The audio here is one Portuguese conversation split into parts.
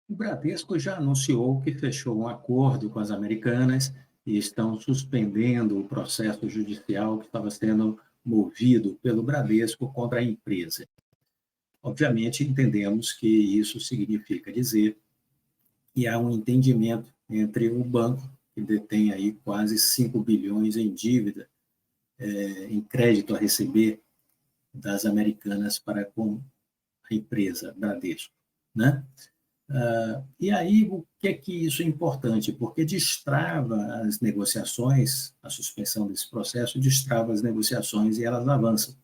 O Bradesco já anunciou que fechou um acordo com as americanas e estão suspendendo o processo judicial que estava sendo movido pelo Bradesco contra a empresa. Obviamente, entendemos que isso significa dizer que há um entendimento entre o banco, que detém aí quase 5 bilhões em dívida, em crédito a receber das americanas para com a empresa Bradesco, né? E aí, o que é que isso é importante? Porque destrava as negociações, a suspensão desse processo destrava as negociações e elas avançam.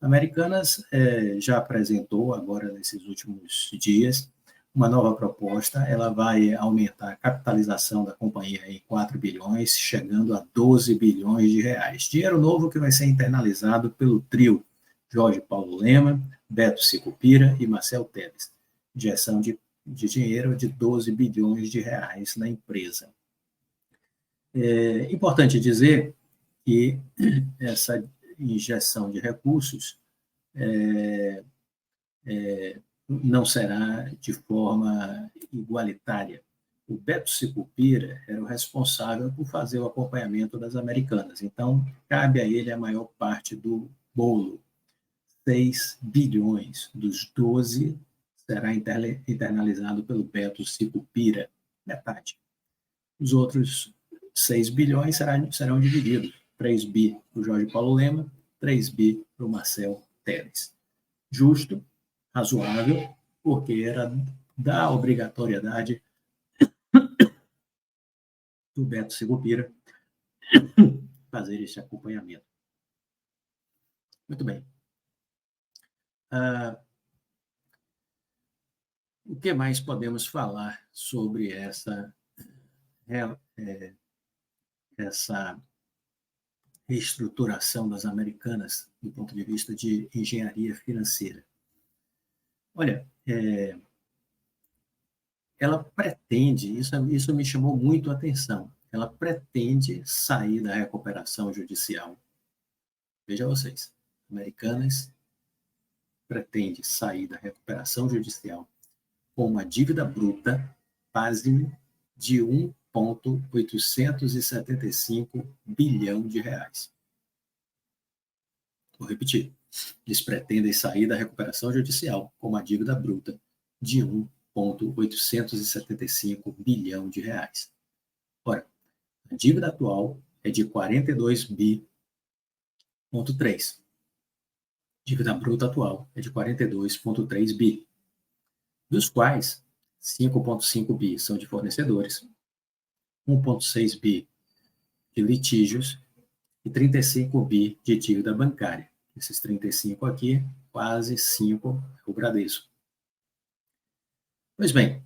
A Americanas já apresentou, agora nesses últimos dias, uma nova proposta. Ela vai aumentar a capitalização da companhia em 4 bilhões, chegando a 12 bilhões de reais. Dinheiro novo que vai ser internalizado pelo trio Jorge Paulo Lema, Beto Sicupira e Marcel Teles. Injeção de dinheiro de 12 bilhões de reais na empresa. É importante dizer que essa injeção de recursos não será de forma igualitária. O Beto Sicupira era o responsável por fazer o acompanhamento das americanas, então cabe a ele a maior parte do bolo. 6 bilhões dos 12 será internalizado pelo Beto Sicupira, metade. Os outros 6 bilhões serão divididos. 3 bi para o Jorge Paulo Lema, 3 bi para o Marcel Teles. Justo, razoável, porque era da obrigatoriedade do Beto Sicupira fazer esse acompanhamento. Muito bem. O que mais podemos falar sobre essa reestruturação das americanas do ponto de vista de engenharia financeira? Olha, ela pretende, isso me chamou muito a atenção, ela pretende sair da recuperação judicial. Veja vocês, Americanas pretende sair da recuperação judicial com uma dívida bruta, pasme, de 1,875 bilhão de reais. Vou repetir. Eles pretendem sair da recuperação judicial com uma dívida bruta de 1,875 bilhão de reais. Ora, a dívida atual é de 42 bi,3. Dívida bruta atual é de 42,3 bi, dos quais 5,5 bi são de fornecedores, 1,6 bi de litígios e 35 bi de dívida bancária. Esses 35 aqui, quase 5 é o Bradesco. Pois bem,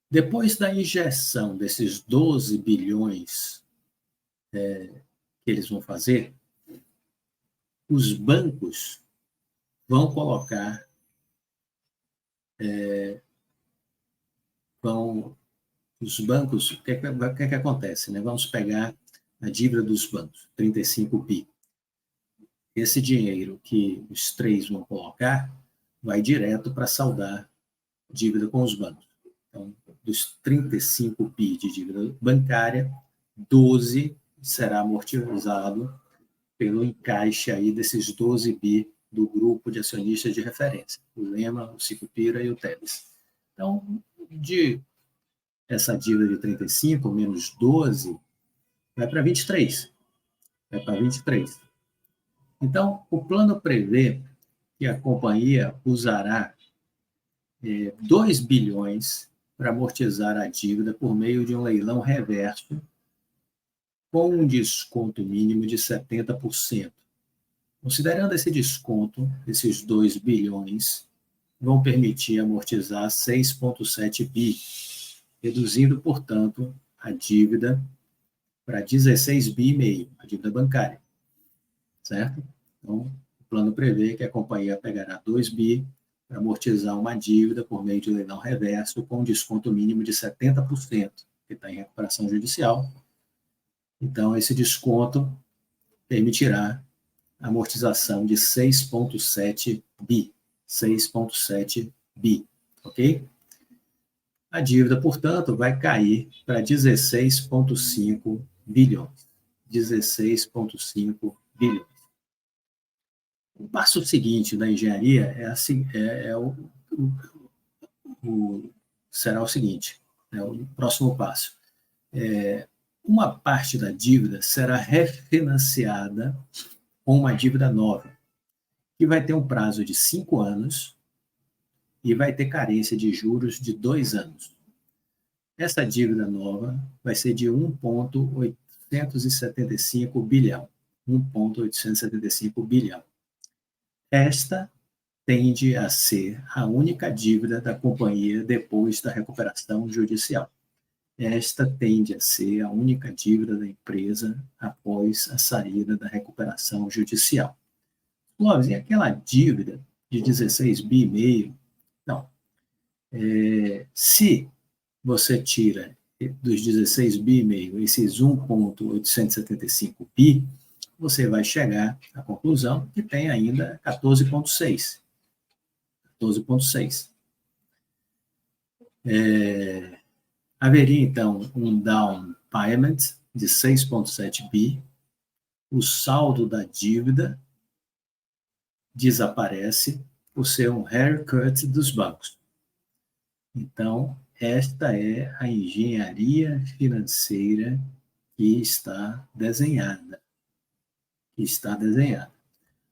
depois da injeção desses 12 bilhões que eles vão fazer, os bancos vão colocar, os bancos, o que acontece? Né? Vamos pegar a dívida dos bancos, 35 bi. Esse dinheiro que os três vão colocar vai direto para saldar dívida com os bancos. Então, dos 35 bi de dívida bancária, 12 será amortizado pelo encaixe aí desses 12 bi do grupo de acionistas de referência, o Lema, o Sicupira e o Teles. Então, de essa dívida de 35 menos 12, vai para 23. Vai para 23. Então, o plano prevê que a companhia usará 2 bilhões para amortizar a dívida por meio de um leilão reverso com um desconto mínimo de 70%. Considerando esse desconto, esses 2 bilhões vão permitir amortizar 6,7 bi, reduzindo, portanto, a dívida para 16 bi e meio, a dívida bancária, certo? Então, o plano prevê que a companhia pegará 2 bi para amortizar uma dívida por meio de leilão reverso com um desconto mínimo de 70%, que está em recuperação judicial. Então, esse desconto permitirá a amortização de 6,7 bi. 6,7 bi, ok? A dívida, portanto, vai cair para 16,5 bilhões. 16,5 bilhões. O passo seguinte da engenharia será o seguinte, o próximo passo. Uma parte da dívida será refinanciada com uma dívida nova, que vai ter um prazo de 5 anos e vai ter carência de juros de 2 anos. Essa dívida nova vai ser de 1,875 bilhão. 1,875 bilhão. Esta tende a ser a única dívida da companhia depois da recuperação judicial. Esta tende a ser a única dívida da empresa após a saída da recuperação judicial. Clóvis, e aquela dívida de 16,5 bi? Não. Se você tira dos 16,5 bi esses 1,875 bi, você vai chegar à conclusão que tem ainda 14,6. 14,6. Haveria, então, um down payment de 6,7 bi, o saldo da dívida desaparece por ser um haircut dos bancos. Então, esta é a engenharia financeira que está desenhada.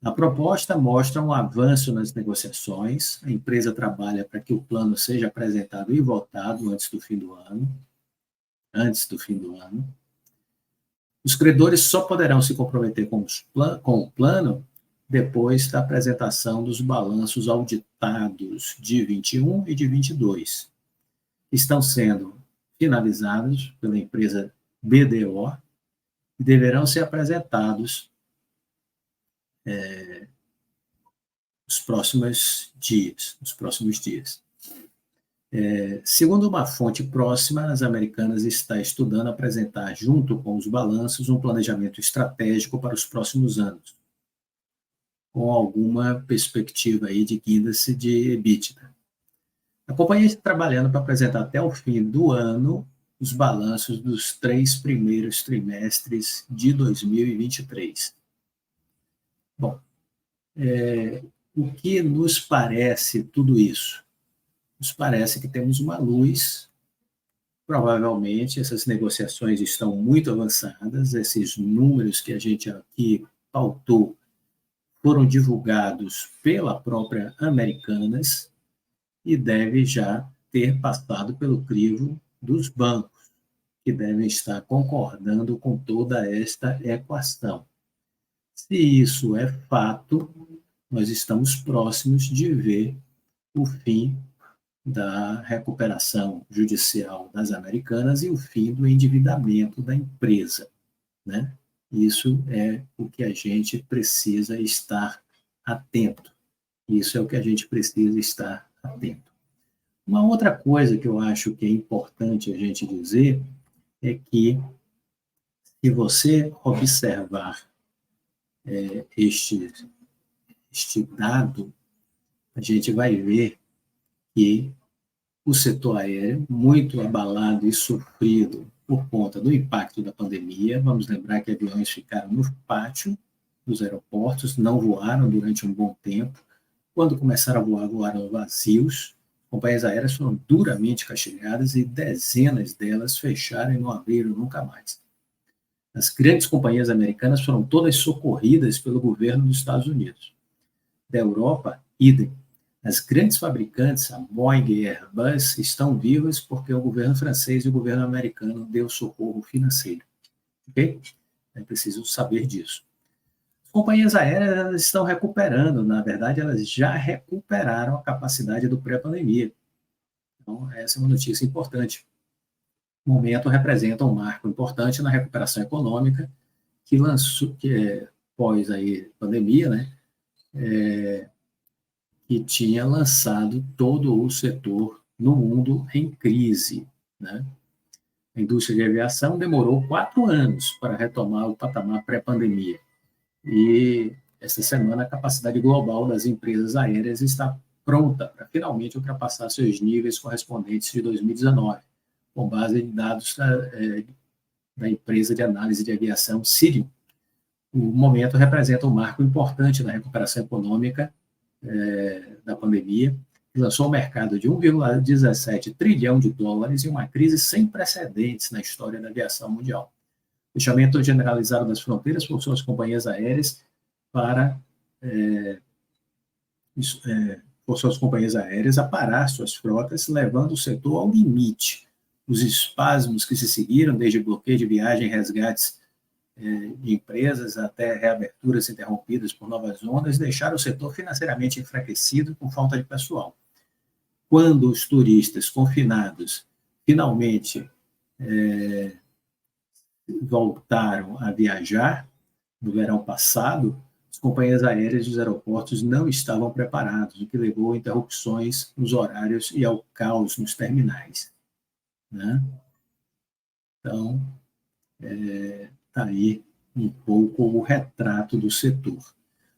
A proposta mostra um avanço nas negociações. A empresa trabalha para que o plano seja apresentado e votado antes do fim do ano. Os credores só poderão se comprometer com o plano depois da apresentação dos balanços auditados de 21 e de 22. Estão sendo finalizados pela empresa BDO e deverão ser apresentados nos próximos dias. Segundo uma fonte próxima, as Americanas está estudando apresentar, junto com os balanços, um planejamento estratégico para os próximos anos, com alguma perspectiva aí de índice de EBITDA. A companhia está trabalhando para apresentar até o fim do ano os balanços dos 3 primeiros trimestres de 2023. Bom, o que nos parece tudo isso? Nos parece que temos uma luz. Provavelmente essas negociações estão muito avançadas, esses números que a gente aqui pautou foram divulgados pela própria Americanas e deve já ter passado pelo crivo dos bancos, que devem estar concordando com toda esta equação. Se isso é fato, nós estamos próximos de ver o fim da recuperação judicial das Americanas e o fim do endividamento da empresa, né? Isso é o que a gente precisa estar atento. Uma outra coisa que eu acho que é importante a gente dizer é que, se você observar este dado, a gente vai ver que o setor aéreo, muito abalado e sofrido por conta do impacto da pandemia. Vamos lembrar que aviões ficaram no pátio dos aeroportos, não voaram durante um bom tempo. Quando começaram a voar, voaram vazios. Companhias aéreas foram duramente castigadas e dezenas delas fecharam e não abriram nunca mais. As grandes companhias americanas foram todas socorridas pelo governo dos Estados Unidos. Da Europa, idem. As grandes fabricantes, a Boeing e a Airbus, estão vivas porque o governo francês e o governo americano deu socorro financeiro. Ok? É preciso saber disso. As companhias aéreas elas estão recuperando, na verdade, elas já recuperaram a capacidade do pré-pandemia. Então, essa é uma notícia importante. O momento representa um marco importante na recuperação econômica que pós aí pandemia, né? Que tinha lançado todo o setor no mundo em crise, né? A indústria de aviação demorou 4 anos para retomar o patamar pré-pandemia. E esta semana a capacidade global das empresas aéreas está pronta para finalmente ultrapassar seus níveis correspondentes de 2019, com base em dados da empresa de análise de aviação Cirium. O momento representa um marco importante na recuperação econômica da pandemia, que lançou o mercado de 1,17 trilhão de dólares em uma crise sem precedentes na história da aviação mundial. O fechamento generalizado das fronteiras forçou as companhias aéreas a parar suas frotas, levando o setor ao limite. Os espasmos que se seguiram, desde bloqueio de viagem, resgates de empresas até reaberturas interrompidas por novas ondas, deixaram o setor financeiramente enfraquecido com falta de pessoal. Quando os turistas confinados finalmente voltaram a viajar no verão passado, as companhias aéreas dos aeroportos não estavam preparadas, o que levou a interrupções nos horários e ao caos nos terminais. Né? Então, está aí um pouco o retrato do setor.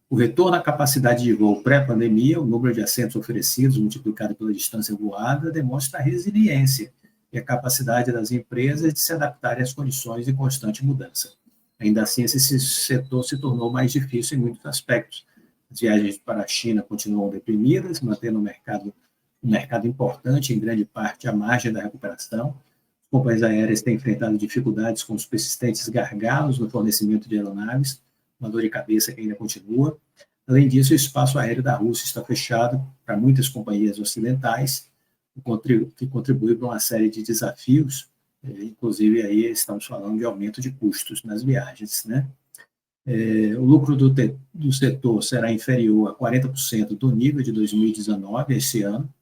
O retorno à capacidade de voo pré-pandemia, o número de assentos oferecidos multiplicado pela distância voada, demonstra a resiliência e a capacidade das empresas de se adaptarem às condições de constante mudança. Ainda assim, esse setor se tornou mais difícil em muitos aspectos. As viagens para a China continuam deprimidas, mantendo um mercado importante, em grande parte, à margem da recuperação. As companhias aéreas têm enfrentado dificuldades com os persistentes gargalos no fornecimento de aeronaves, uma dor de cabeça que ainda continua. Além disso, o espaço aéreo da Rússia está fechado para muitas companhias ocidentais, o que contribui para uma série de desafios, inclusive aí estamos falando de aumento de custos nas viagens. Né? O lucro do setor será inferior a 40% do nível de 2019, esse ano,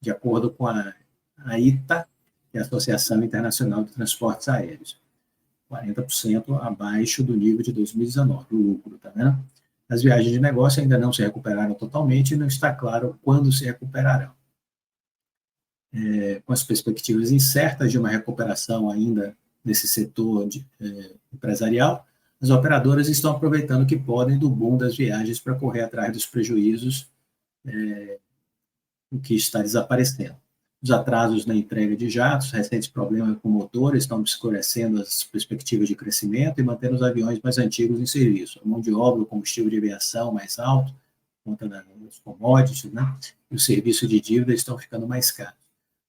de acordo com a ITA, que é a Associação Internacional de Transportes Aéreos. 40% abaixo do nível de 2019, o lucro, tá vendo? As viagens de negócio ainda não se recuperaram totalmente e não está claro quando se recuperarão. Com as perspectivas incertas de uma recuperação ainda nesse setor empresarial, as operadoras estão aproveitando o que podem do boom das viagens para correr atrás dos prejuízos, o que está desaparecendo. Os atrasos na entrega de jatos, recentes problemas com motores estão obscurecendo as perspectivas de crescimento e mantendo os aviões mais antigos em serviço. A mão de obra, o combustível de aviação mais alto, conta dos commodities, né? E o serviço de dívida estão ficando mais caros.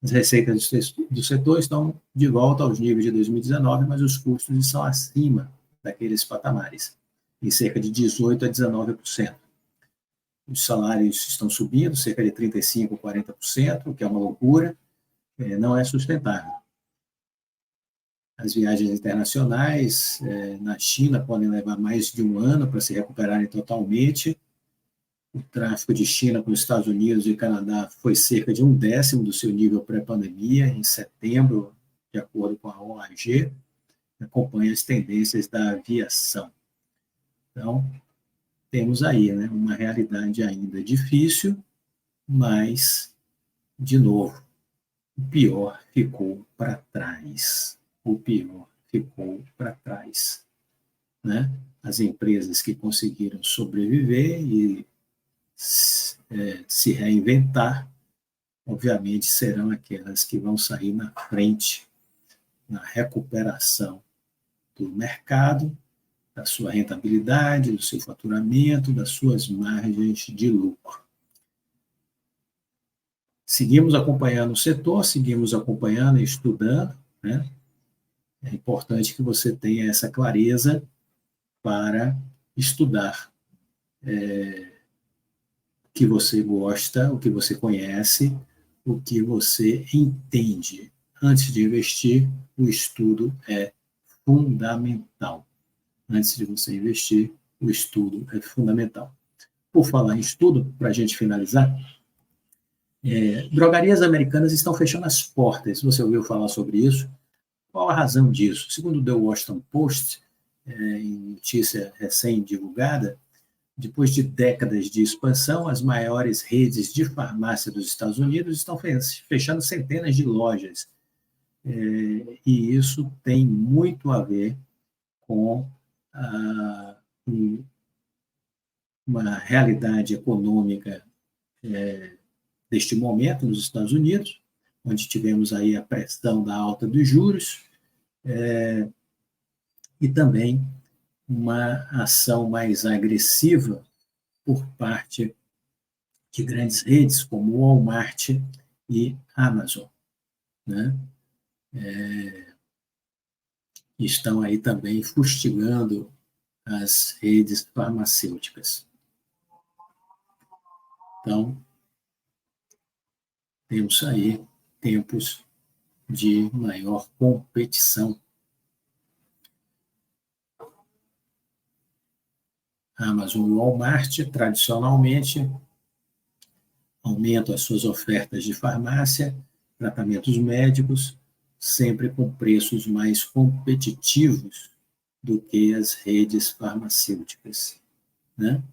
As receitas do setor estão de volta aos níveis de 2019, mas os custos estão acima daqueles patamares, em cerca de 18% a 19%. Os salários estão subindo, cerca de 35%, 40%, o que é uma loucura, não é sustentável. As viagens internacionais na China podem levar mais de um ano para se recuperarem totalmente. O tráfego de China com os Estados Unidos e Canadá foi cerca de 1/10 do seu nível pré-pandemia, em setembro, de acordo com a OAG, que acompanha as tendências da aviação. Então, temos aí, né, uma realidade ainda difícil, mas, de novo, o pior ficou para trás. O pior ficou para trás. Né? As empresas que conseguiram sobreviver e se reinventar, obviamente, serão aquelas que vão sair na frente na recuperação do mercado, da sua rentabilidade, do seu faturamento, das suas margens de lucro. Seguimos acompanhando o setor, seguimos acompanhando e estudando, né? É importante que você tenha essa clareza para estudar o que você gosta, o que você conhece, o que você entende. Antes de investir, o estudo é fundamental. Antes de você investir, o estudo é fundamental. Por falar em estudo, para a gente finalizar, drogarias americanas estão fechando as portas. Você ouviu falar sobre isso? Qual a razão disso? Segundo o The Washington Post, em notícia recém-divulgada, depois de décadas de expansão, as maiores redes de farmácia dos Estados Unidos estão fechando centenas de lojas. E isso tem muito a ver com uma realidade econômica deste momento nos Estados Unidos, onde tivemos aí a pressão da alta dos juros, e também uma ação mais agressiva por parte de grandes redes como Walmart e Amazon, né? Estão aí também fustigando as redes farmacêuticas. Então, temos aí tempos de maior competição. Amazon e Walmart, tradicionalmente, aumentam as suas ofertas de farmácia, tratamentos médicos, sempre com preços mais competitivos do que as redes farmacêuticas, né?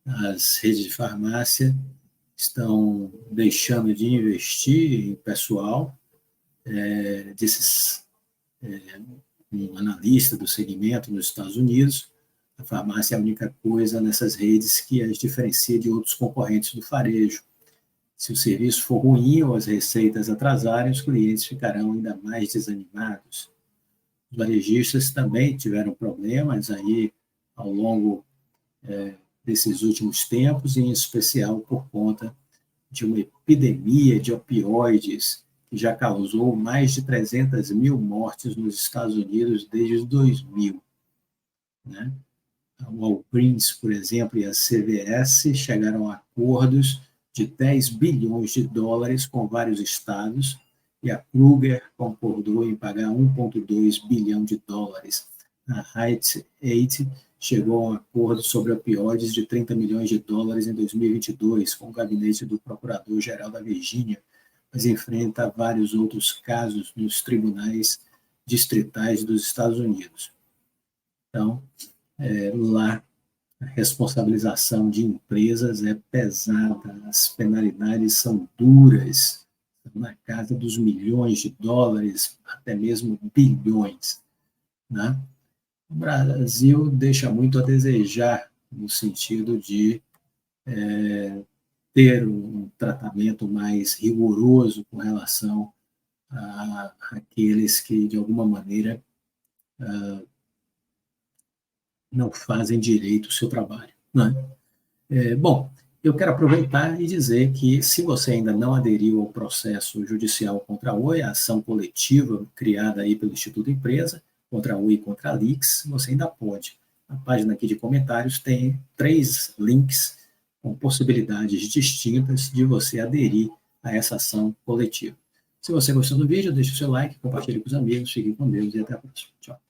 As redes de farmácia estão deixando de investir em pessoal, um analista do segmento nos Estados Unidos. A farmácia é a única coisa nessas redes que as diferencia de outros concorrentes do varejo. Se o serviço for ruim ou as receitas atrasarem, os clientes ficarão ainda mais desanimados. Os varejistas também tiveram problemas aí ao longo desses últimos tempos, em especial por conta de uma epidemia de opioides que já causou mais de 300 mil mortes nos Estados Unidos desde 2000, né? A Walgreens, por exemplo, e a CVS chegaram a acordos de 10 bilhões de dólares com vários estados, e a Kruger concordou em pagar 1,2 bilhão de dólares. A Rite Aid chegou a um acordo sobre opioides de 30 milhões de dólares em 2022, com o gabinete do Procurador-Geral da Virgínia, mas enfrenta vários outros casos nos tribunais distritais dos Estados Unidos. Então, lá, a responsabilização de empresas é pesada, as penalidades são duras, na casa dos milhões de dólares, até mesmo bilhões, né? O Brasil deixa muito a desejar no sentido de ter um tratamento mais rigoroso com relação àqueles que, de alguma maneira, não fazem direito o seu trabalho, né? Bom, eu quero aproveitar e dizer que, se você ainda não aderiu ao processo judicial contra a Oi, a ação coletiva criada aí pelo Instituto Empresa, contra a Oi e contra a Lix, você ainda pode. Na página aqui de comentários tem 3 links com possibilidades distintas de você aderir a essa ação coletiva. Se você gostou do vídeo, deixe o seu like, compartilhe com os amigos, fique com Deus e até a próxima. Tchau.